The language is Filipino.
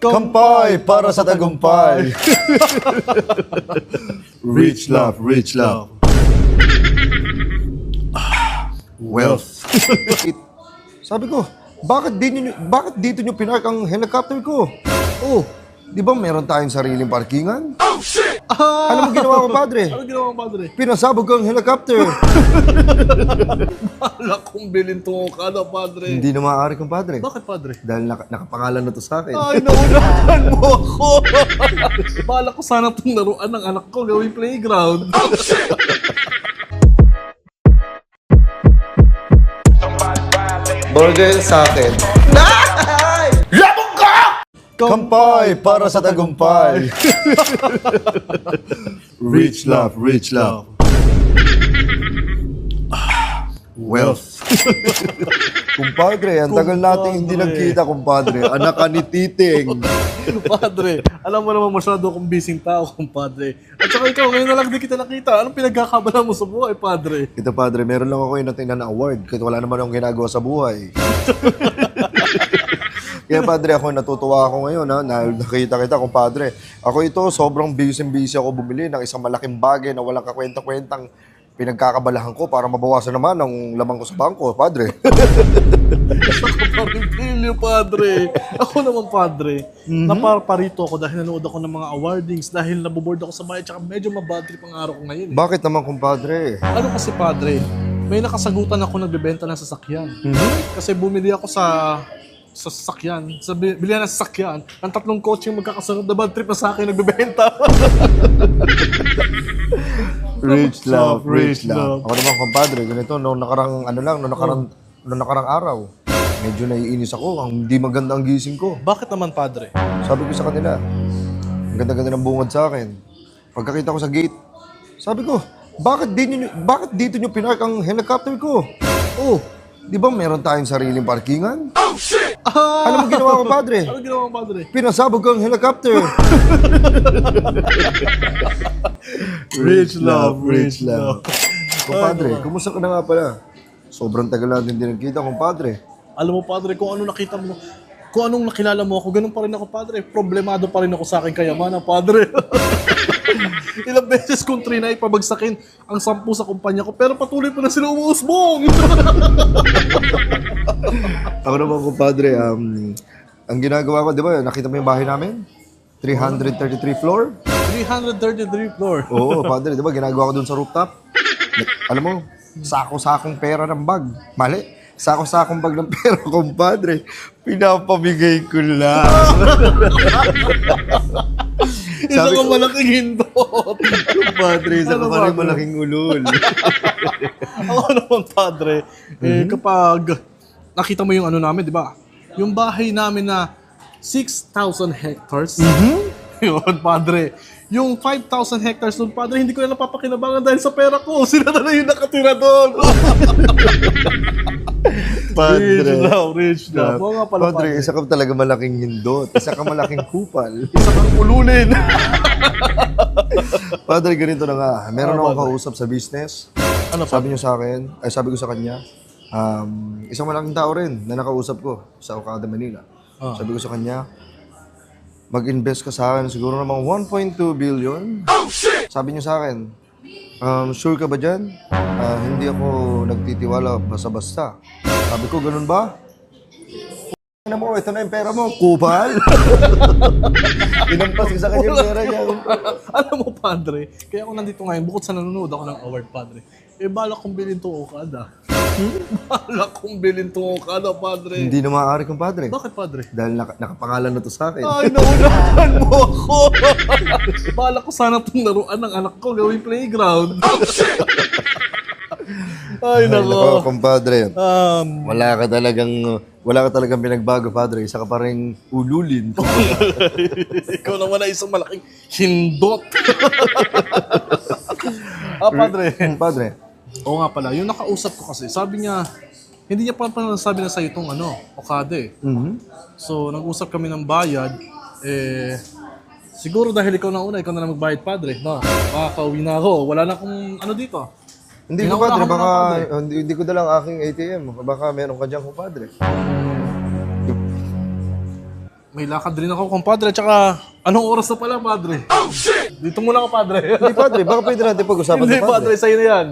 Kampay para sa tagumpay. Rich love, rich love. Wealth. Sabi ko, bakit dito nyo pinark ang helicopter ko? Oh, di ba meron tayong sariling parkingan? Oh, shit! Alam mo ginawa ko, padre? Ano ginawa mo, padre? Pinasabog ko ang helicopter. Bala kong bilhin to kada, padre. Hindi na maaari kong padre. Bakit, padre? Dahil nakapangalan na to sa akin. Ay, naunahan mo ako! Bala ko sana itong laruan ng anak ko gawing playground. Burger sa akin. Kampay para sa tagumpay. Rich love, rich love. Wealth. Kumpadre, ang tagal nating hindi nagkita, kumpadre. Anak ka ni Titing. Padre, alam mo naman masyado akong busy tao, kumpadre. At saka ikaw, ngayon na lang di kita nakita. Anong pinagkakabala mo sa buhay, padre? Ito, padre, meron lang ako yung natingnan na award kasi wala naman akong ginagawa sa buhay. Kaya, padre, ako natutuwa ako ngayon, ha, na nakita kita, kumpadre. Ako ito, sobrang busy ako bumili ng isang malaking bagay na walang kakwenta-kwentang pinagkakabalahan ko para mabawasan naman ang lamang ko sa bangko, padre. Nakaparitilyo, padre. Ako naman, padre, napaparito ako dahil nanood ako ng mga awardings, dahil naboboard ako sa bahay, tsaka medyo mabad trip ang araw ko ngayon. Eh. Bakit naman, kumpadre? Ano kasi, padre, may nakasagutan ako nagbebenta ng sasakyan. Kasi bumili ako sa sasakyan, bilihan ng sasakyan, ang 3 kotse yung magkakasunod na bad trip na sa akin nagbebenta. Rich love, rich love. Ako naman, kumpadre, ganito, noong nakarang araw, medyo naiinis ako, ang hindi maganda ang gising ko. Bakit naman, padre? Sabi ko sa kanila, ang ganda-ganda ng bungad sa akin. Pagkakita ko sa gate, sabi ko, bakit dito nyo pinark ang helicopter ko? Oh, di ba meron tayong sariling parkingan? Oh, shit! Alam mo ginawa ko, padre? Ano ginawa mo, padre? Pinasabog ko ang helicopter. Rich love, rich love. Kumpadre, kumusta ka na nga pala? Sobrang tagal natin din nagkita, kumpadre. Alam mo, padre, kung ano nakita mo, kung anong nakilala mo ako, ganun pa rin ako, padre. Problemado pa rin ako sa aking kayamanan, padre. Ilang beses kong trinay pabagsakin ang 10 sa kumpanya ko, pero patuloy pa na sila umuusbong. Ako naman, kumpadre, ang ginagawa ko, di ba, nakita mo yung bahay namin? 333 floor? 333 floor. Oo, padre, di ba, ginagawa ko dun sa rooftop? Alam mo, sako-sakong pera ng bag. Mali, sako-sakong bag ng pera, kumpadre. Pinapamigay ko lang. Isa ka malaking hindot. Kumpadre, isa ka pa rin malaking ulol. Ako naman, padre, kapag nakita mo yung ano namin, di ba? Yung bahay namin na 6,000 hectares. Yun, padre. Yung 5,000 hectares doon, padre, hindi ko na napapakinabangan dahil sa pera ko. Sila na yung nakatira doon. Padre. Rich love. Oo nga pala, Padre, isa ka talaga malaking hindot. Isa ka malaking kupal. Isa kang ululin. Padre, ganito na nga. Meron akong kausap sa business. Ano, Sabi niyo sa akin, ay sabi ko sa kanya, isang malaking tao rin na nakausap ko sa Okada, Manila. Sabi ko sa kanya, mag-invest ka sa akin siguro namang 1.2 billion. Oh, shit! Sabi niya sa akin, sure ka ba dyan? Hindi ako nagtitiwala basta-basta. Sabi ko, ganun ba? Ano mo, ito na yung pera mo, kupal. Inampas ko sa kanya yung pera niya. Alam mo, padre, kaya ako nandito ngayon, bukod sa nanonood ako ng award, padre, bala kong bilhin to Okada. Bala kong bilhin to Okada, padre. Hindi na maaari kong padre. Bakit, padre? Dahil nakapangalan na to sa akin. Ay, naunahan mo ako! Bala ko sana itong laruan ng anak ko gawing playground. Ay, nako. Compadre. Wala ka talagang pinagbago, padre. Isa ka pa rin ululin. Ikaw naman ay isang malaking hindot. Padre. Padre. Oo nga pala, yung nakausap ko kasi, sabi niya, hindi niya pa nasabi na sa'yo itong Okada eh. So, nag-usap kami ng bayad, siguro dahil ikaw na una, ikaw na magbayad, padre. No, makakauwi na ako. Wala na akong dito. Hindi ko, padre. Baka hindi ko dalang aking ATM. Baka meron ka dyan, padre. may lakad rin ako, compadre. Tsaka, anong oras na pala, padre? Oh, shit! Dito muna ka, padre. Hindi, padre, baka pwede natin pag-usapan Hindi, to, padre. padre, sa'yo na yan.